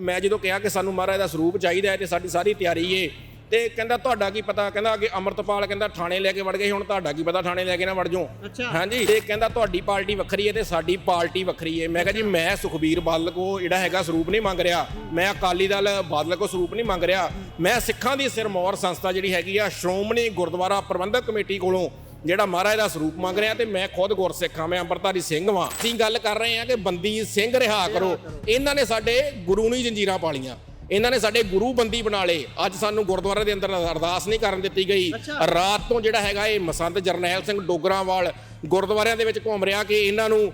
मैं जो कहा कि सानू महाराज का सरूप चाहिए तो साडी सारी तैयारी है। तो कहता तुहाडा की पता, कहता अगे अमृतपाल कहता थाने लैके वड़ गए, हुण तुहाडा की पता थाने लैके ना वड़ जाओ। अच्छा। हाँ जी। तो कहता तुहाडी पार्टी वक्री है तो साडी पार्टी वक्री है। मैं कहा जी मैं सुखबीर बादल को जिहड़ा हैगा सरूप नहीं मंग रहा, मैं अकाली दल बादल को सरूप नहीं मंग रहा, मैं सिखां दी सिरमौर संस्था जिहड़ी हैगी आ श्रोमणी गुरुद्वारा प्रबंधक कमेटी कोलों ਜਿਹੜਾ ਮਹਾਰਾਜ ਦਾ ਸਰੂਪ ਮੰਗ ਰਿਹਾ ਤੇ ਮੈਂ ਖੁਦ ਗੁਰਸਿੱਖ ਹਾਂ, ਮੈਂ ਅੰਮ੍ਰਿਤਧਾਰੀ ਸਿੰਘ ਵਾਂ। ਅਸੀਂ ਗੱਲ ਕਰ ਰਹੇ ਹਾਂ ਕਿ ਬੰਦੀ ਸਿੰਘ ਰਿਹਾ ਕਰੋ। ਇਹਨਾਂ ਨੇ ਸਾਡੇ ਗੁਰੂ ਨੂੰ ਹੀ ਜੰਜੀਰਾਂ ਪਾਲੀਆਂ, ਇਹਨਾਂ ਨੇ ਸਾਡੇ ਗੁਰੂ ਬੰਦੀ ਬਣਾ ਲਏ। ਅੱਜ ਸਾਨੂੰ ਗੁਰਦੁਆਰੇ ਦੇ ਅੰਦਰ ਅਰਦਾਸ ਨਹੀਂ ਕਰਨ ਦਿੱਤੀ ਗਈ। ਰਾਤ ਤੋਂ ਜਿਹੜਾ ਹੈਗਾ ਇਹ ਮਸੰਦ ਜਰਨੈਲ ਸਿੰਘ ਡੋਗਰਾਵਾਲ ਗੁਰਦੁਆਰਿਆਂ ਦੇ ਵਿੱਚ ਘੁੰਮ ਰਿਹਾ ਕਿ ਇਹਨਾਂ ਨੂੰ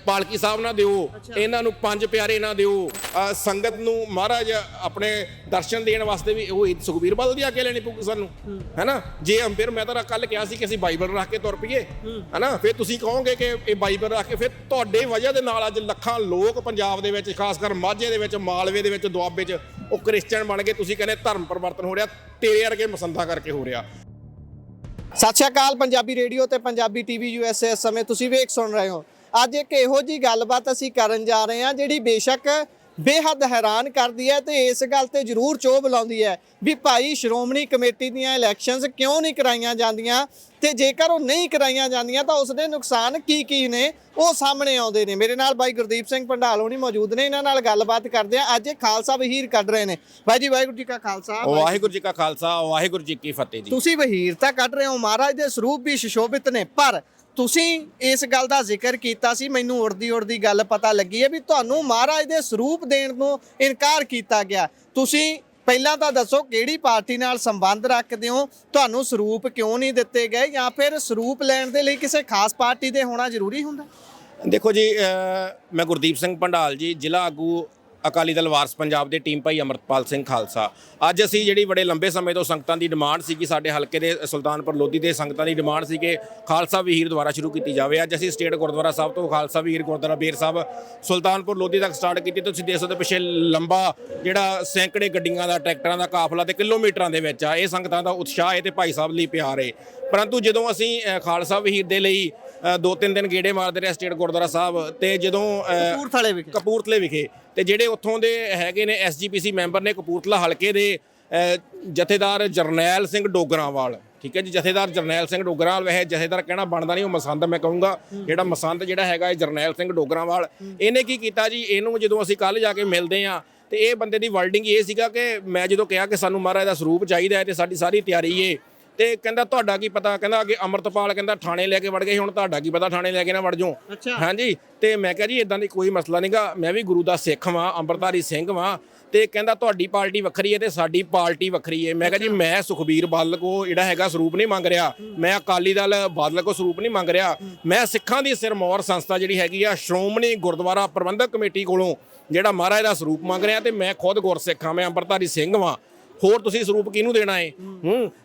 ਪਾਲਕੀ ਸਾਹਿਬ ਨਾ ਦਿਓ, ਇਹਨਾਂ ਨੂੰ ਪੰਜ ਪਿਆਰੇ ਨਾ ਦਿਓ। ਸੰਗਤ ਨੂੰ ਮਹਾਰਾਜ ਆਪਣੇ ਦਰਸ਼ਨ ਦੇਣ ਵਾਸਤੇ ਵੀ ਉਹ ਸੁਖਬੀਰ ਬਾਦਲ ਦੀ ਆਗਿਆ ਲੈਣੀ ਪਊਗੀ ਸਾਨੂੰ, ਹੈ ਨਾ। ਜੇ ਫਿਰ ਮੈਂ ਤਾਂ ਕੱਲ ਕਿਹਾ ਸੀ ਕਿ ਅਸੀਂ ਬਾਈਬਲ ਰੱਖ ਕੇ ਤੁਰ ਪਈਏ, ਹੈ ਨਾ, ਫਿਰ ਤੁਸੀਂ ਕਹੋਗੇ ਕਿ ਇਹ ਬਾਈਬਲ ਰੱਖ ਕੇ, ਫਿਰ ਤੁਹਾਡੇ ਵਜ੍ਹਾ ਦੇ ਨਾਲ ਅੱਜ ਲੱਖਾਂ ਲੋਕ ਪੰਜਾਬ ਦੇ ਵਿੱਚ, ਖਾਸ ਕਰ ਮਾਝੇ ਦੇ ਵਿੱਚ, ਮਾਲਵੇ ਦੇ ਵਿੱਚ, ਦੁਆਬੇ 'ਚ ਉਹ ਕ੍ਰਿਸਚਨ ਬਣ ਗਏ। ਤੁਸੀਂ ਕਹਿੰਦੇ ਧਰਮ ਪਰਿਵਰਤਨ ਹੋ ਰਿਹਾ, ਤੇਰੇ ਵਰਗੇ ਮਸੰਦਾ ਕਰਕੇ ਹੋ ਰਿਹਾ। ਸਤਿ ਸ਼੍ਰੀ ਅਕਾਲ। ਪੰਜਾਬੀ ਰੇਡੀਓ ਤੇ ਪੰਜਾਬੀ ਟੀਵੀ USA ਇਸ ਸਮੇਂ ਤੁਸੀਂ ਵੇਖ ਸੁਣ ਰਹੇ ਹੋ। ਅੱਜ ਇੱਕ ਇਹੋ ਜੀ ਗੱਲਬਾਤ ਅਸੀਂ ਕਰਨ ਜਾ ਰਹੇ ਹਾਂ ਜਿਹੜੀ ਬੇਸ਼ੱਕ ਬੇਹੱਦ ਹੈਰਾਨ ਕਰਦੀ ਹੈ ਤੇ ਇਸ ਗੱਲ ਤੇ ਜ਼ਰੂਰ ਚੋਹ ਬੁਲਾਉਂਦੀ ਹੈ ਵੀ ਭਾਈ ਸ਼੍ਰੋਮਣੀ ਕਮੇਟੀ ਦੀਆਂ ਇਲੈਕਸ਼ਨਸ ਕਿਉਂ ਨਹੀਂ ਕਰਾਈਆਂ ਜਾਂਦੀਆਂ, ਤੇ ਜੇਕਰ ਉਹ ਨਹੀਂ ਕਰਾਈਆਂ ਜਾਂਦੀਆਂ ਤਾਂ ਉਸ ਦੇ ਨੁਕਸਾਨ ਕੀ ਨੇ ਉਹ ਸਾਹਮਣੇ ਆਉਂਦੇ ਨੇ। ਮੇਰੇ ਨਾਲ ਬਾਈ ਗੁਰਦੀਪ ਸਿੰਘ ਭੰਡਾਲ ਹੋਣੀ ਮੌਜੂਦ ਨੇ, ਇਹਨਾਂ ਨਾਲ ਗੱਲਬਾਤ ਕਰਦੇ ਆ। ਅੱਜ ਇਹ ਖਾਲਸਾ ਵਹੀਰ ਕੱਢ ਰਹੇ ਨੇ। ਬਾਈ ਜੀ ਵਾਹਿਗੁਰੂ ਜੀ ਕਾ ਖਾਲਸਾ। ਵਾਹਿਗੁਰੂ ਜੀ ਕਾ ਖਾਲਸਾ, ਵਾਹਿਗੁਰੂ ਜੀ ਕੀ ਫਤਿਹ ਜੀ। ਤੁਸੀਂ ਵਹੀਰ ਤਾਂ ਕੱਢ ਰਹੇ ਹੋ, ਮਹਾਰਾਜ ਦੇ ਸਰੂਪ ਵੀ ਸੁਸ਼ੋਭਿਤ ਨੇ, ਪਰ ਤੁਸੀਂ ਇਸ ਗੱਲ ਦਾ ਜ਼ਿਕਰ ਕੀਤਾ ਸੀ, ਮੈਨੂੰ ਉੜਦੀ ਗੱਲ ਪਤਾ ਲੱਗੀ ਹੈ ਵੀ ਤੁਹਾਨੂੰ ਮਹਾਰਾਜ ਦੇ ਸਰੂਪ ਦੇਣ ਨੂੰ ਇਨਕਾਰ ਕੀਤਾ ਗਿਆ। ਤੁਸੀਂ ਪਹਿਲਾਂ ਤਾਂ ਦੱਸੋ ਕਿਹੜੀ ਪਾਰਟੀ ਨਾਲ ਸੰਬੰਧ ਰੱਖਦੇ ਹੋ, ਤੁਹਾਨੂੰ ਸਰੂਪ ਕਿਉਂ ਨਹੀਂ ਦਿੱਤੇ ਗਏ, ਜਾਂ ਫਿਰ ਸਰੂਪ ਲੈਣ ਦੇ ਲਈ ਕਿਸੇ ਖਾਸ ਪਾਰਟੀ ਦੇ ਹੋਣਾ ਜ਼ਰੂਰੀ ਹੁੰਦਾ? ਦੇਖੋ ਜੀ, ਮੈਂ ਗੁਰਦੀਪ ਸਿੰਘ ਭੰਡਾਲ ਜੀ, ਜ਼ਿਲ੍ਹਾ ਆਗੂ ਅਕਾਲੀ ਦਲ ਵਾਰਸ ਪੰਜਾਬ ਦੇ ਟੀਮ ਭਾਈ ਅਮਰਤਪਾਲ ਸਿੰਘ ਖਾਲਸਾ। ਅੱਜ ਅਸੀਂ ਜਿਹੜੀ ਬੜੇ ਲੰਬੇ ਸਮੇਂ ਤੋਂ ਸੰਗਤਾਂ ਦੀ ਡਿਮਾਂਡ ਸੀ ਕਿ ਸਾਡੇ ਹਲਕੇ ਦੇ ਸੁਲਤਾਨਪੁਰ ਲੋਧੀ ਦੇ ਸੰਗਤਾਂ ਦੀ ਡਿਮਾਂਡ ਸੀ ਕਿ ਖਾਲਸਾ ਵਹੀਰ ਦੁਆਰਾ ਸ਼ੁਰੂ ਕੀਤੀ ਜਾਵੇ। ਅੱਜ ਅਸੀਂ ਸਟੇਟ ਗੁਰਦੁਆਰਾ ਸਾਹਿਬ ਤੋਂ ਖਾਲਸਾ ਵਹੀਰ ਗੁਰਦੁਆਰਾ ਬੇਰ ਸਾਹਿਬ ਸੁਲਤਾਨਪੁਰ ਲੋਧੀ ਤੱਕ ਸਟਾਰਟ ਕੀਤੀ। ਤੁਸੀਂ ਦੇਖ ਸਕਦੇ ਪਿੱਛੇ ਲੰਬਾ ਜਿਹੜਾ ਸੈਂਕੜੇ ਗੱਡੀਆਂ ਦਾ, ਟਰੈਕਟਰਾਂ ਦਾ ਕਾਫਲਾ ਤੇ ਕਿਲੋਮੀਟਰਾਂ ਦੇ ਵਿੱਚ ਆ। ਇਹ ਸੰਗਤਾਂ ਦਾ ਉਤਸ਼ਾਹ ਹੈ ਤੇ ਭਾਈ ਸਾਹਿਬ ਲਈ ਪਿਆਰ ਹੈ। ਪਰੰਤੂ ਜਦੋਂ ਅਸੀਂ ਖਾਲਸਾ ਵਹੀਰ ਦੇ ਲਈ 2-3 ਦਿਨ ਗੇੜੇ ਮਾਰਦੇ ਰਹੇ ਸਟੇਟ ਗੁਰਦੁਆਰਾ ਸਾਹਿਬ, ਤੇ ਜਦੋਂ ਕਪੂਰਥਲੇ ਵਿਖੇ ਤੇ ਜਿਹੜੇ ਉੱਥੋਂ ਦੇ ਹੈਗੇ ਨੇ SGPC ਮੈਂਬਰ ਨੇ ਕਪੂਰਥਲਾ ਹਲਕੇ ਦੇ ਜਥੇਦਾਰ ਜਰਨੈਲ ਸਿੰਘ ਡੋਗਰਾਵਾਲ, ਠੀਕ ਹੈ ਜੀ, ਜਥੇਦਾਰ ਜਰਨੈਲ ਸਿੰਘ ਡੋਗਰਾਵਾਲ, ਵੈਸੇ ਜਥੇਦਾਰ ਕਹਿਣਾ ਬਣਦਾ ਨਹੀਂ, ਉਹ ਮਸੰਦ ਮੈਂ ਕਹੂੰਗਾ। ਜਿਹੜਾ ਮਸੰਦ ਜਿਹੜਾ ਹੈਗਾ ਇਹ ਜਰਨੈਲ ਸਿੰਘ ਡੋਗਰਾਵਾਲ, ਇਹਨੇ ਕੀ ਕੀਤਾ ਜੀ, ਇਹਨੂੰ ਜਦੋਂ ਅਸੀਂ ਕੱਲ ਜਾ ਕੇ ਮਿਲਦੇ ਹਾਂ ਤੇ ਇਹ ਬੰਦੇ ਦੀ ਵਰਡਿੰਗ ਇਹ ਸੀਗਾ ਕਿ ਮੈਂ ਜਦੋਂ ਕਿਹਾ ਕਿ ਸਾਨੂੰ ਮਹਾਰਾਜ ਦਾ ਸਰੂਪ ਚਾਹੀਦਾ ਹੈ ਤੇ ਸਾਡੀ ਸਾਰੀ ਤਿਆਰੀ ਹੈ। ਤੇ ਕਹਿੰਦਾ ਤੁਹਾਡਾ ਕੀ ਪਤਾ, ਕਹਿੰਦਾ ਅੱਗੇ ਅਮਰਤਪਾਲ ਕਹਿੰਦਾ ਥਾਣੇ ਲੈ ਕੇ ਵੜ ਗਏ, ਹੁਣ ਤੁਹਾਡਾ ਕੀ ਪਤਾ ਥਾਣੇ ਲੈ ਕੇ ਨਾ ਵੜ ਜਾਓ। ਹਾਂ ਜੀ। ਤੇ ਮੈਂ ਕਿਹਾ ਜੀ ਇਦਾਂ ਦੀ ਕੋਈ ਮਸਲਾ ਨਹੀਂਗਾ, ਮੈਂ ਵੀ ਗੁਰੂ ਦਾ ਸਿੱਖ ਵਾਂ, ਅੰਮ੍ਰਿਤਧਾਰੀ ਸਿੰਘ ਵਾਂ। ਤੇ ਕਹਿੰਦਾ ਤੁਹਾਡੀ ਪਾਰਟੀ ਵੱਖਰੀ ਹੈ ਤੇ ਸਾਡੀ ਪਾਰਟੀ ਵੱਖਰੀ ਹੈ। ਮੈਂ ਕਿਹਾ ਜੀ ਮੈਂ ਸੁਖਬੀਰ ਬਾਦਲ ਕੋ ਜਿਹੜਾ ਹੈਗਾ ਸਰੂਪ ਨਹੀਂ ਮੰਗ ਰਿਹਾ, ਮੈਂ ਅਕਾਲੀ ਦਲ ਬਾਦਲ ਕੋ ਸਰੂਪ ਨਹੀਂ ਮੰਗ ਰਿਹਾ, ਮੈਂ ਸਿੱਖਾਂ ਦੀ ਸਿਰਮੌਰ ਸੰਸਥਾ ਜਿਹੜੀ ਹੈਗੀ ਆ ਸ਼੍ਰੋਮਣੀ ਗੁਰਦੁਆਰਾ ਪ੍ਰਬੰਧਕ ਕਮੇਟੀ ਕੋਲੋਂ ਜਿਹੜਾ ਮਹਾਰਾਜ ਦਾ ਸਰੂਪ ਮੰਗ ਰਿਹਾ ਤੇ ਮੈਂ ਖੁਦ ਗੁਰਸਿੱਖ ਹਾਂ, ਮੈਂ ਅੰਮ੍ਰਿਤਧਾਰੀ ਸਿੰਘ ਵਾਂ। ਹੋਰ ਤੁਸੀਂ ਸਰੂਪ ਕਿਹਨੂੰ ਦੇਣਾ ਹੈ?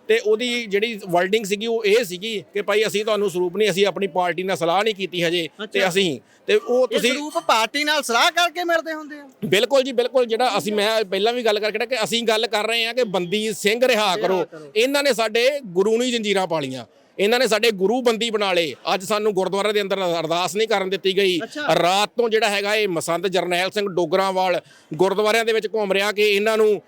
ਤੇ ਉਹਦੀ ਜਿਹੜੀ ਵਰਡਿੰਗ ਸੀਗੀ ਉਹ ਇਹ ਸੀਗੀ ਕਿ ਭਾਈ ਅਸੀਂ ਤੁਹਾਨੂੰ ਸਰੂਪ ਨਹੀਂ, ਅਸੀਂ ਆਪਣੀ ਪਾਰਟੀ ਨਾਲ ਸਲਾਹ ਨਹੀਂ ਕੀਤੀ ਹਜੇ, ਤੇ ਅਸੀਂ ਤੇ ਉਹ ਤੁਸੀਂ ਸਰੂਪ ਪਾਰਟੀ ਨਾਲ ਸਲਾਹ ਕਰਕੇ ਮਿਲਦੇ ਹੁੰਦੇ ਆ? ਬਿਲਕੁਲ ਜੀ ਬਿਲਕੁਲ। ਜਿਹੜਾ ਅਸੀਂ ਮੈਂ ਪਹਿਲਾਂ ਵੀ ਗੱਲ ਕਰਕੇ ਕਿ ਅਸੀਂ ਗੱਲ ਕਰ ਰਹੇ ਹਾਂ ਕਿ ਬੰਦੀ ਸਿੰਘ ਰਿਹਾ ਕਰੋ। ਇਹਨਾਂ ਨੇ ਸਾਡੇ ਗੁਰੂ ਨੂੰ ਹੀ ਜੰਜੀਰਾਂ ਪਾਲੀਆਂ, ਇਹਨਾਂ ਨੇ ਸਾਡੇ ਗੁਰੂ ਬੰਦੀ ਬਣਾ ਲਏ। ਅੱਜ ਸਾਨੂੰ ਗੁਰਦੁਆਰੇ ਦੇ ਅੰਦਰ ਅਰਦਾਸ ਨਹੀਂ ਕਰਨ ਦਿੱਤੀ ਗਈ। ਰਾਤ ਤੋਂ ਜਿਹੜਾ ਹੈਗਾ ਇਹ ਮਸੰਦ ਜਰਨੈਲ ਸਿੰਘ ਡੋਗਰਾਵਾਲ ਗੁਰਦੁਆਰਿਆਂ ਦੇ ਵਿੱਚ ਘੁੰਮ ਰਿਹਾ ਕਿ ਇਹਨਾਂ ਨੂੰ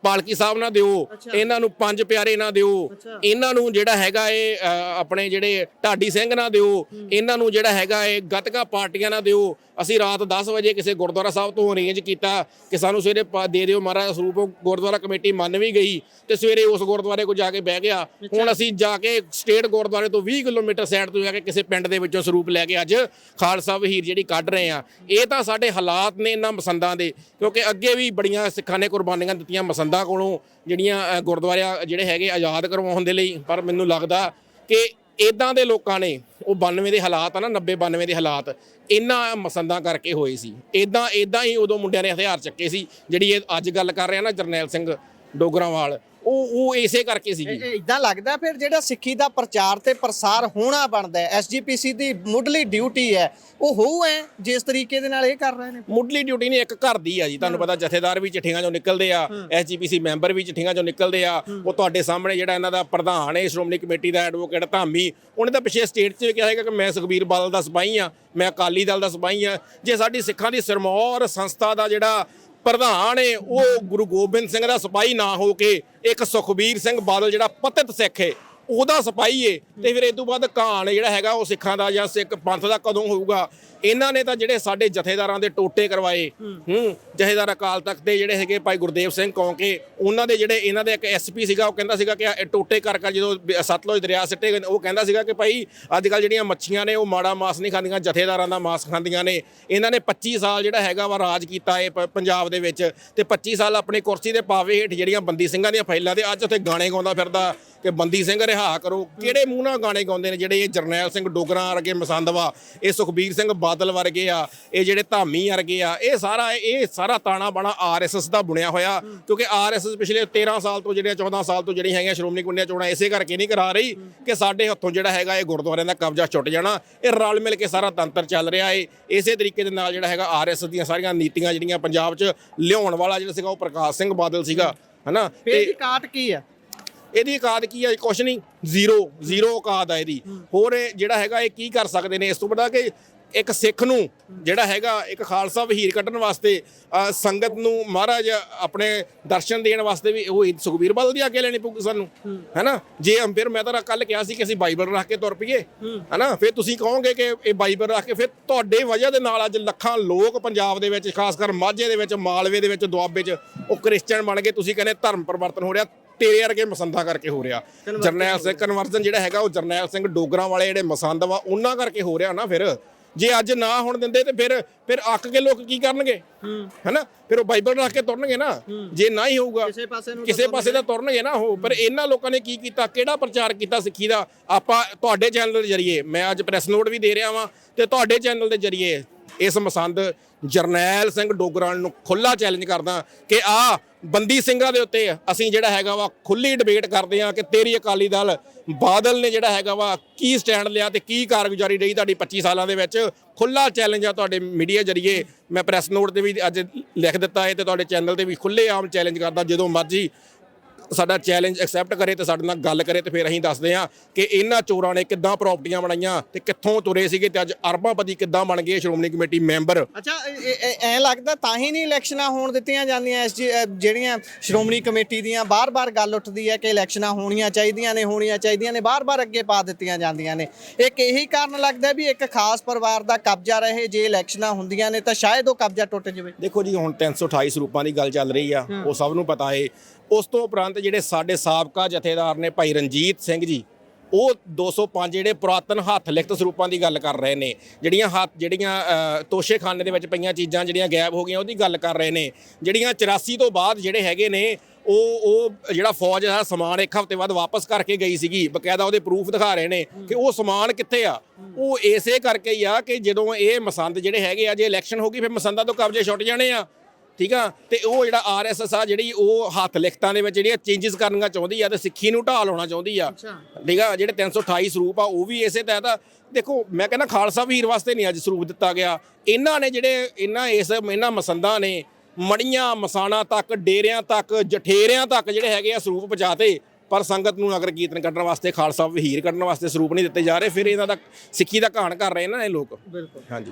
ਪਾਲਕੀ ਸਾਹਿਬ ਨਾ ਦਿਓ, ਇਹਨਾਂ ਨੂੰ ਪੰਜ ਪਿਆਰੇ ਨਾ ਦਿਓ, ਇਹਨਾਂ ਨੂੰ ਜਿਹੜਾ ਹੈਗਾ ਇਹ ਆਪਣੇ ਜਿਹੜੇ ਢਾਡੀ ਸਿੰਘ ਨਾ ਦਿਓ, ਇਹਨਾਂ ਨੂੰ ਜਿਹੜਾ ਹੈਗਾ ਇਹ ਗੱਤਕਾ ਪਾਰਟੀਆਂ ਨਾ ਦਿਓ। ਅਸੀਂ ਰਾਤ 10 ਵਜੇ ਕਿਸੇ ਗੁਰਦੁਆਰਾ ਸਾਹਿਬ ਤੋਂ ਅਰੇਂਜ ਕੀਤਾ ਕਿ ਸਾਨੂੰ ਸਵੇਰੇ ਦੇ ਦਿਓ ਮਹਾਰਾਜ ਸਰੂਪ। ਗੁਰਦੁਆਰਾ ਕਮੇਟੀ ਮੰਨ ਵੀ ਗਈ ਤੇ ਸਵੇਰੇ ਉਸ ਗੁਰਦੁਆਰੇ ਕੋਲ ਜਾ ਕੇ ਬਹਿ ਗਿਆ। ਹੁਣ ਅਸੀਂ ਜਾ ਕੇ ਸਟੇਟ ਗੁਰਦੁਆਰੇ ਤੋਂ 20 ਕਿਲੋਮੀਟਰ ਸਾਈਡ ਤੋਂ ਜਾ ਕੇ ਕਿਸੇ ਪਿੰਡ ਦੇ ਵਿੱਚੋਂ ਸਰੂਪ ਲੈ ਕੇ ਅੱਜ ਖਾਲਸਾ ਵਹੀਰ ਜਿਹੜੀ ਕੱਢ ਰਹੇ ਆ। ਇਹ ਤਾਂ ਸਾਡੇ ਹਾਲਾਤ ਨੇ ਇਹਨਾਂ ਮਸੰਦਾਂ ਦੇ, ਕਿਉਂਕਿ ਅੱਗੇ ਵੀ ਬੜੀਆਂ ਸਿੱਖਾਂ ਨੇ ਕੁਰਬਾਨੀਆਂ ਦਿੱਤੀਆਂ ਮਸੰਦਾਂ ਕੋਲੋਂ ਜਿਹੜੀਆਂ ਗੁਰਦੁਆਰੇ ਜਿਹੜੇ ਹੈਗੇ ਆਜ਼ਾਦ ਕਰਵਾਉਣ ਦੇ ਲਈ। ਪਰ ਮੈਨੂੰ ਲੱਗਦਾ ਕਿ ਇੱਦਾਂ ਦੇ ਲੋਕਾਂ ਨੇ ਉਹ 92 ਦੇ ਹਾਲਾਤ ਆ ਨਾ, 90-92 ਦੇ ਹਾਲਾਤ ਇਹਨਾਂ ਮਸੰਦਾਂ ਕਰਕੇ ਹੋਏ ਸੀ। ਇੱਦਾਂ ਹੀ ਉਦੋਂ ਮੁੰਡਿਆਂ ਨੇ ਹਥਿਆਰ ਚੱਕੇ ਸੀ। ਜਿਹੜੀ ਇਹ ਅੱਜ ਗੱਲ ਕਰ ਰਿਹਾ ਨਾ ਜਰਨੈਲ ਸਿੰਘ ਡੋਗਰਾਵਾਲ, ਉਹ ਇਸੇ ਕਰਕੇ ਸੀਗੀ। ਇਦਾਂ ਲੱਗਦਾ ਫਿਰ ਜਿਹੜਾ ਸਿੱਖੀ ਦਾ ਪ੍ਰਚਾਰ ਤੇ ਪ੍ਰਸਾਰ ਹੋਣਾ ਬਣਦਾ ਹੈ, SGPC ਦੀ ਮੁੱਢਲੀ ਡਿਊਟੀ ਹੈ, ਉਹ ਹੋਊ ਹੈ ਜਿਸ ਤਰੀਕੇ ਦੇ ਨਾਲ ਇਹ ਕਰ ਰਹੇ ਨੇ? ਮੁੱਢਲੀ ਡਿਊਟੀ ਨਹੀਂ, ਇੱਕ ਘਰ ਦੀ ਆ ਜੀ। ਤੁਹਾਨੂੰ ਪਤਾ ਜਥੇਦਾਰ ਵੀ ਚਿੱਠੀਆਂ ਚੋਂ ਨਿਕਲਦੇ ਆ, SGPC ਮੈਂਬਰ ਵੀ ਚਿੱਠੀਆਂ ਚੋਂ ਨਿਕਲਦੇ ਆ। ਉਹ ਤੁਹਾਡੇ ਸਾਹਮਣੇ ਜਿਹੜਾ ਇਹਨਾਂ ਦਾ ਪ੍ਰਧਾਨ ਹੈ ਸ਼੍ਰੋਮਣੀ ਕਮੇਟੀ ਦਾ ਐਡਵੋਕੇਟ ਧਾਮੀ, ਉਹਨੇ ਤਾਂ ਪਿਛੇ ਸਟੇਟ 'ਚ ਵੀ ਕਿਹਾ ਹੈਗਾ ਕਿ ਮੈਂ ਸੁਖਬੀਰ ਬਾਦਲ ਦਾ ਸਿਪਾਹੀ ਆ, ਮੈਂ ਅਕਾਲੀ ਦਲ ਦਾ ਸਿਪਾਹੀ ਆ। ਜੇ ਸਾਡੀ ਸਿੱਖਾਂ ਦੀ ਸਿਰਮੌਰ ਸੰਸਥਾ ਦਾ ਜਿਹੜਾ ਪ੍ਰਧਾਨ ਏ ਉਹ ਗੁਰੂ ਗੋਬਿੰਦ ਸਿੰਘ ਦਾ ਸਿਪਾਹੀ ਨਾ ਹੋ ਕੇ ਇੱਕ ਸੁਖਬੀਰ ਸਿੰਘ ਬਾਦਲ ਜਿਹੜਾ ਪਤਿਤ ਸਿੱਖ ਏ ਉਹਦਾ ਸਿਪਾਹੀ ਏ, ਤੇ ਫਿਰ ਇਸ ਤੋਂ ਬਾਅਦ ਘਾਣ ਜਿਹੜਾ ਹੈਗਾ ਉਹ ਸਿੱਖਾਂ ਦਾ ਜਾਂ ਸਿੱਖ ਪੰਥ ਦਾ ਕਦੋਂ ਹੋਊਗਾ? ਇਹਨਾਂ ਨੇ ਤਾਂ ਜਿਹੜੇ ਸਾਡੇ ਜਥੇਦਾਰਾਂ ਦੇ ਟੋਟੇ ਕਰਵਾਏ, ਜਥੇਦਾਰ ਅਕਾਲ ਤਖਤ ਦੇ ਜਿਹੜੇ ਹੈਗੇ ਭਾਈ ਗੁਰਦੇਵ ਸਿੰਘ ਕੌਂਕੇ, ਉਹਨਾਂ ਦੇ ਜਿਹੜੇ ਇਹਨਾਂ ਦੇ ਇੱਕ ਐਸਪੀ ਸੀਗਾ, ਉਹ ਕਹਿੰਦਾ ਸੀਗਾ ਕਿ ਇਹ ਟੋਟੇ ਕਰ ਜਦੋਂ ਸਤਲੁਜ ਦਰਿਆ ਸਿੱਟੇ ਗਏ, ਉਹ ਕਹਿੰਦਾ ਸੀਗਾ ਕਿ ਭਾਈ ਅੱਜ ਕੱਲ੍ਹ ਜਿਹੜੀਆਂ ਮੱਛੀਆਂ ਨੇ ਉਹ ਮਾੜਾ ਮਾਸ ਨਹੀਂ ਖਾਂਦੀਆਂ, ਜਥੇਦਾਰਾਂ ਦਾ ਮਾਸ ਖਾਂਦੀਆਂ ਨੇ। ਇਹਨਾਂ ਨੇ 25 ਸਾਲ ਜਿਹੜਾ ਹੈਗਾ ਵਾ ਰਾਜ ਕੀਤਾ ਇਹ ਪੰਜਾਬ ਦੇ ਵਿੱਚ, ਤੇ 25 ਸਾਲ ਆਪਣੀ ਕੁਰਸੀ ਦੇ ਪਾਵੇ ਹੇਠ ਜਿਹੜੀਆਂ ਬੰਦੀ ਸਿੰਘਾਂ ਦੀਆਂ ਫਾਈਲਾਂ ਦੇ ਅੱਜ ਉੱਥੇ ਗਾਣੇ ਗਾਉਂਦਾ ਫਿਰਦਾ ਕਿ ਬੰਦੀ ਸਿੰਘ ਰਿਹਾ ਕਰੋ। ਕਿਹੜੇ ਮੂੰਹ ਨਾਲ ਗਾਣੇ ਗਾਉਂਦੇ ਨੇ ਜਿਹੜੇ ਇਹ ਜਰਨੈਲ ਸਿੰਘ ਡੋਗਰਾ ਵਰਗੇ ਮਸੰਦ ਵਾ, ਇਹ ਸੁਖਬੀਰ ਸਿੰਘ ਬਾਦਲ ਵਰਗੇ ਆ, ਇਹ ਜਿਹੜੇ ਧਾਮੀ ਵਰਗੇ ਆ, ਇਹ ਸਾਰਾ ਤਾਣਾ ਬਾਣਾ ਆਰਐਸਐਸ ਦਾ ਬੁਣਿਆ ਹੋਇਆ। ਕਿਉਂਕਿ ਆਰਐਸਐਸ ਪਿਛਲੇ 13 ਸਾਲ ਤੋਂ ਜਿਹੜੀਆਂ 14 ਸਾਲ ਤੋਂ ਜਿਹੜੀਆਂ ਹੈਗੀਆਂ ਸ਼੍ਰੋਮਣੀ ਕਮੇਟੀ ਚੋਣਾਂ ਇਸੇ ਕਰਕੇ ਨਹੀਂ ਕਰਾ ਰਹੀ ਕਿ ਸਾਡੇ ਹੱਥੋਂ ਜਿਹੜਾ ਹੈਗਾ ਇਹ ਗੁਰਦੁਆਰਿਆਂ ਦਾ ਕਬਜ਼ਾ ਛੁੱਟ ਜਾਣਾ। ਇਹ ਰਲ ਮਿਲ ਕੇ ਸਾਰਾ ਤੰਤਰ ਚੱਲ ਰਿਹਾ ਏ। ਇਸੇ ਤਰੀਕੇ ਦੇ ਨਾਲ ਜਿਹੜਾ ਹੈਗਾ ਆਰਐਸਐਸ ਦੀਆਂ ਸਾਰੀਆਂ ਨੀਤੀਆਂ ਜਿਹੜੀਆਂ ਪੰਜਾਬ 'ਚ ਲਿਆਉਣ ਵਾਲਾ ਜਿਹੜਾ ਸੀਗਾ ਉਹ ਪ੍ਰਕਾਸ਼ ਸਿੰਘ ਬਾਦਲ ਸੀਗਾ, ਹਨਾ। ਤੇ ਕਾਟ ਕੀ ਆ ਇਹਦੀ ਔਕਾਤ ਕੀ ਹੈ? ਕੁਛ ਨਹੀਂ, ਜ਼ੀਰੋ ਔਕਾਤ ਆ ਇਹਦੀ। ਹੋਰ ਇਹ ਜਿਹੜਾ ਹੈਗਾ ਇਹ ਕੀ ਕਰ ਸਕਦੇ ਨੇ ਇਸ ਤੋਂ ਵੱਡਾ ਕਿ ਇੱਕ ਸਿੱਖ ਨੂੰ ਜਿਹੜਾ ਹੈਗਾ ਇੱਕ ਖਾਲਸਾ ਵਹੀਰ ਕੱਢਣ ਵਾਸਤੇ ਸੰਗਤ ਨੂੰ ਮਹਾਰਾਜ ਆਪਣੇ ਦਰਸ਼ਨ ਦੇਣ ਵਾਸਤੇ ਵੀ ਉਹ ਸੁਖਬੀਰ ਬਾਦਲ ਦੀ ਆਗੇ ਲੈਣੀ ਪਊਗੀ ਸਾਨੂੰ, ਹੈਨਾ। ਜੇ ਫਿਰ ਮੈਂ ਤਾਂ ਕੱਲ ਕਿਹਾ ਸੀ ਕਿ ਅਸੀਂ ਬਾਈਬਲ ਰੱਖ ਕੇ ਤੁਰ ਪਈਏ, ਹੈਨਾ, ਫਿਰ ਤੁਸੀਂ ਕਹੋਗੇ ਕਿ ਇਹ ਬਾਈਬਲ ਰੱਖ ਕੇ ਫਿਰ ਤੁਹਾਡੇ ਵਜ੍ਹਾ ਦੇ ਨਾਲ ਅੱਜ ਲੱਖਾਂ ਲੋਕ ਪੰਜਾਬ ਦੇ ਵਿੱਚ, ਖਾਸ ਕਰ ਮਾਝੇ ਦੇ ਵਿੱਚ, ਮਾਲਵੇ ਦੇ ਵਿੱਚ, ਦੁਆਬੇ 'ਚ ਉਹ ਕ੍ਰਿਸਚਨ ਬਣ ਗਏ। ਤੁਸੀਂ ਕਹਿੰਦੇ ਧਰਮ ਪਰਿਵਰਤਨ ਹੋ ਰਿਹਾ, ਤੇਰੇ ਵਰਗੇ ਮਸੰਦਾਂ ਕਰਕੇ ਹੋ ਰਿਹਾ। ਜਰਨੈਲ ਸਿੰਘ ਕਨਵਰਜਨ ਜਿਹੜਾ ਹੈਗਾ ਉਹ ਜਰਨੈਲ ਸਿੰਘ ਡੋਗਰਾ ਵਾਲੇ ਜਿਹੜੇ ਮਸੰਦ ਵਾ ਉਹਨਾਂ ਕਰਕੇ ਹੋ ਰਿਹਾ ਨਾ। ਫਿਰ ਜੇ ਅੱਜ ਨਾ ਹੋਣ ਦਿੰਦੇ ਤੇ ਫਿਰ ਅੱਕ ਕੇ ਲੋਕ ਕੀ ਕਰਨਗੇ, ਹੈਨਾ। ਫਿਰ ਉਹ ਬਾਈਬਲ ਰੱਖ ਕੇ ਤੁਰਨਗੇ ਨਾ। ਜੇ ਨਾ ਹੀ ਹੋਊਗਾ ਕਿਸੇ ਪਾਸੇ ਦਾ ਤੁਰਨਗੇ ਨਾ ਉਹ। ਪਰ ਇਹਨਾਂ ਲੋਕਾਂ ਨੇ ਕੀ ਕੀਤਾ, ਕਿਹੜਾ ਪ੍ਰਚਾਰ ਕੀਤਾ ਸਿੱਖੀ ਦਾ? ਆਪਾਂ ਤੁਹਾਡੇ ਚੈਨਲ ਦੇ ਜ਼ਰੀਏ, ਮੈਂ ਅੱਜ ਪ੍ਰੈਸ ਨੋਟ ਵੀ ਦੇ ਰਿਹਾ ਵਾਂ, ਤੇ ਤੁਹਾਡੇ ਚੈਨਲ ਦੇ ਜ਼ਰੀਏ ਇਸ ਮਸੰਦ ਜਰਨੈਲ ਸਿੰਘ ਡੋਗਰਾ ਨੂੰ ਖੁੱਲਾ ਚੈਲੰਜ ਕਰਦਾ ਕਿ ਆ ਬੰਦੀ ਸਿੰਘਾਂ ਦੇ ਉੱਤੇ ਅਸੀਂ ਜਿਹੜਾ ਹੈਗਾ ਵਾ ਖੁੱਲੀ ਡਿਬੇਟ ਕਰਦੇ ਆ ਕਿ ਤੇਰੀ ਅਕਾਲੀ ਦਲ ਬਾਦਲ ਨੇ ਜਿਹੜਾ ਹੈਗਾ ਵਾ ਕੀ ਸਟੈਂਡ ਲਿਆ ਤੇ ਕੀ ਕਾਰਗੁਜ਼ਾਰੀ ਰਹੀ ਤੁਹਾਡੀ 25 ਸਾਲਾਂ ਦੇ ਵਿੱਚ। ਖੁੱਲਾ ਚੈਲੰਜ ਆ ਤੁਹਾਡੇ ਮੀਡੀਆ ਜ਼ਰੀਏ, ਮੈਂ ਪ੍ਰੈਸ ਨੋਟ ਤੇ ਵੀ ਅੱਜ ਲਿਖ ਦਿੱਤਾ ਹੈ ਤੇ ਤੁਹਾਡੇ ਚੈਨਲ ਤੇ ਵੀ ਖੁੱਲੇ ਆਮ ਚੈਲੰਜ ਕਰਦਾ। ਜਦੋਂ ਮਰਜ਼ੀ ਸਾਡਾ ਚੈਲੰਜ ਐਕਸੈਪਟ ਕਰੇ ਤੇ ਸਾਡੇ ਨਾਲ ਗੱਲ ਕਰੇ ਤੇ ਫਿਰ ਅਸੀਂ ਦੱਸਦੇ ਹਾਂ ਕਿ ਇਹਨਾਂ ਚੋਰਾਂ ਨੇ ਕਿੱਦਾਂ ਪ੍ਰਾਪਰਟੀਆਂ ਬਣਾਈਆਂ ਤੇ ਕਿੱਥੋਂ ਤੁਰੇ ਸੀਗੇ ਤੇ ਅੱਜ ਅਰਬਾਂਪਤੀ ਕਿੱਦਾਂ ਬਣ ਗਏ ਸ਼੍ਰੋਮਣੀ ਕਮੇਟੀ ਮੈਂਬਰ। ਅੱਛਾ, ਐ ਲੱਗਦਾ ਤਾਂ ਹੀ ਨਹੀਂ ਇਲੈਕਸ਼ਨਾਂ ਹੋਣ ਦਿੱਤੀਆਂ ਜਾਂਦੀਆਂ ਜਿਹੜੀਆਂ ਸ਼੍ਰੋਮਣੀ ਕਮੇਟੀ ਦੀਆਂ ਬਾਰ-ਬਾਰ ਗੱਲ ਉੱਠਦੀ ਹੈ ਕਿ ਇਲੈਕਸ਼ਨਾਂ ਹੋਣੀਆਂ ਚਾਹੀਦੀਆਂ ਨੇ ਬਾਰ-ਬਾਰ ਅੱਗੇ ਪਾ ਦਿੱਤੀਆਂ ਜਾਂਦੀਆਂ ਨੇ। ਇੱਕ ਇਹੀ ਕਾਰਨ ਲੱਗਦਾ ਵੀ ਇੱਕ ਖਾਸ ਪਰਿਵਾਰ ਦਾ ਕਬਜ਼ਾ ਰਹੇ, ਜੇ ਇਲੈਕਸ਼ਨਾਂ ਹੁੰਦੀਆਂ ਨੇ ਤਾਂ ਸ਼ਾਇਦ ਉਹ ਕਬਜ਼ਾ ਟੁੱਟ ਜਾਵੇ। ਦੇਖੋ ਜੀ, ਹੁਣ 328 ਸਰੂਪਾਂ ਦੀ ਗੱਲ ਚੱਲ ਰਹੀ ਆ, ਉਹ ਸਭ ਨੂੰ ਪਤਾ ਏ। ਉਸ ਤੋਂ ਉਪਰੰਤ ਜਿਹੜੇ ਸਾਡੇ ਸਾਬਕਾ ਜਥੇਦਾਰ ਨੇ ਭਾਈ ਰਣਜੀਤ ਸਿੰਘ ਜੀ, ਉਹ 205 ਜਿਹੜੇ ਪੁਰਾਤਨ ਹੱਥ ਲਿਖਤ ਸਰੂਪਾਂ ਦੀ ਗੱਲ ਕਰ ਰਹੇ ਨੇ, ਜਿਹੜੀਆਂ ਤੋਸ਼ੇਖਾਨੇ ਦੇ ਵਿੱਚ ਪਈਆਂ ਚੀਜ਼ਾਂ ਜਿਹੜੀਆਂ ਗਾਇਬ ਹੋ ਗਈਆਂ ਉਹਦੀ ਗੱਲ ਕਰ ਰਹੇ ਨੇ। ਜਿਹੜੀਆਂ 84 ਤੋਂ ਬਾਅਦ ਜਿਹੜੇ ਹੈਗੇ ਨੇ ਉਹ ਜਿਹੜਾ ਫੌਜ ਦਾ ਸਮਾਨ ਇੱਕ ਹਫ਼ਤੇ ਬਾਅਦ ਵਾਪਸ ਕਰਕੇ ਗਈ ਸੀਗੀ, ਬਕਾਇਦਾ ਉਹਦੇ ਪ੍ਰੂਫ ਦਿਖਾ ਰਹੇ ਨੇ ਕਿ ਉਹ ਸਮਾਨ ਕਿੱਥੇ ਆ। ਉਹ ਇਸੇ ਕਰਕੇ ਹੀ ਆ ਕਿ ਜਦੋਂ ਇਹ ਮਸੰਦ ਜਿਹੜੇ ਹੈਗੇ ਆ, ਜੇ ਇਲੈਕਸ਼ਨ ਹੋ ਗਈ ਫਿਰ ਮਸੰਦਾਂ ਤੋਂ ਕਬਜ਼ੇ ਛੁੱਟ ਜਾਣੇ ਆ, ਠੀਕ ਆ। ਤੇ ਉਹ ਜਿਹੜਾ ਆਰਐਸਐਸ ਆ ਜਿਹੜੀ ਉਹ ਹੱਥ ਲਿਖਤਾਂ ਦੇ ਵਿੱਚ ਜਿਹੜੀਆਂ ਚੇਂਜਸ ਕਰਨੀਆਂ ਚਾਹੁੰਦੀ ਆ ਤੇ ਸਿੱਖੀ ਨੂੰ ਢਾਹ ਲਾਉਣਾ ਚਾਹੁੰਦੀ ਆ, ਠੀਕ ਆ। ਜਿਹੜੇ 328 ਸਰੂਪ ਆ ਉਹ ਵੀ ਇਸੇ ਤਹਿਤ ਆ। ਦੇਖੋ, ਮੈਂ ਕਹਿੰਦਾ ਖਾਲਸਾ ਵੀਰ ਵਾਸਤੇ ਨਹੀਂ ਅੱਜ ਸਰੂਪ ਦਿੱਤਾ ਗਿਆ। ਇਹਨਾਂ ਨੇ ਜਿਹੜੇ ਇਹਨਾਂ ਮਸੰਦਾਂ ਨੇ ਮੜੀਆਂ ਮਸਾਣਾ ਤੱਕ, ਡੇਰਿਆਂ ਤੱਕ, ਜਠੇਰਿਆਂ ਤੱਕ ਜਿਹੜੇ ਹੈਗੇ ਆ ਸਰੂਪ ਪਹੁੰਚਾਤੇ, ਪਰ ਸੰਗਤ ਨੂੰ ਨਗਰ ਕੀਰਤਨ ਕੱਢਣ ਵਾਸਤੇ, ਖਾਲਸਾ ਵਹੀਰ ਕੱਢਣ ਵਾਸਤੇ ਸਰੂਪ ਨਹੀਂ ਦਿੱਤੇ ਜਾ ਰਹੇ। ਫਿਰ ਇਹਨਾਂ ਦਾ ਸਿੱਖੀ ਦਾ ਘਾਣ ਕਰ ਰਹੇ ਨਾ ਇਹ ਲੋਕ। ਬਿਲਕੁਲ, ਹਾਂਜੀ।